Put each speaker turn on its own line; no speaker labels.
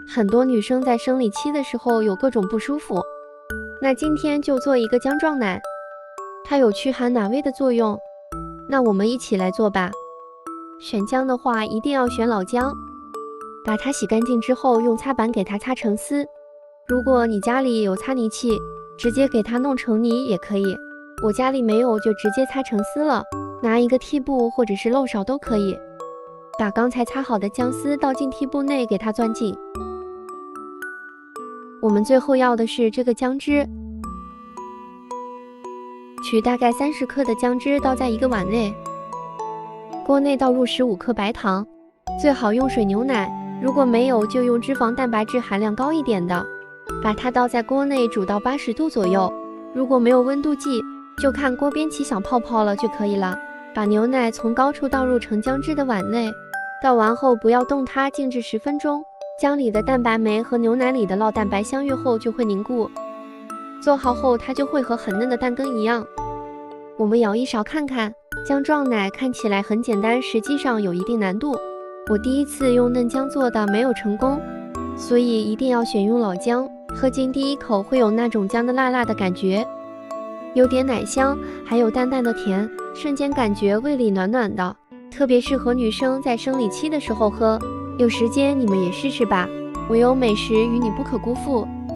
很多女生在生理期的时候有各种不舒服，那今天就做一个姜撞奶，它有驱寒暖胃的作用。那我们一起来做吧。选姜的话，一定要选老姜，把它洗干净之后，用擦板给它擦成丝。如果你家里有擦泥器，直接给它弄成泥也可以。我家里没有，就直接擦成丝了。拿一个屉布或者是漏勺都可以，把刚才擦好的姜丝倒进屉布内，给它攥紧。我们最后要的是这个姜汁，取大概30克的姜汁倒在一个碗内，锅内倒入15克白糖，最好用水牛奶，如果没有就用脂肪蛋白质含量高一点的。把它倒在锅内煮到80度左右，如果没有温度计，就看锅边起小泡泡了就可以了。把牛奶从高处倒入盛姜汁的碗内，倒完后不要动它，静置10分钟。姜里的蛋白酶和牛奶里的酪蛋白相遇后就会凝固，做好后它就会和很嫩的蛋羹一样。我们舀一勺看看，姜撞奶看起来很简单，实际上有一定难度。我第一次用嫩姜做的没有成功，所以一定要选用老姜，喝进第一口会有那种姜的辣辣的感觉，有点奶香，还有淡淡的甜，瞬间感觉胃里暖暖的，特别适合女生在生理期的时候喝。有时间你们也试试吧，唯有美食与你不可辜负。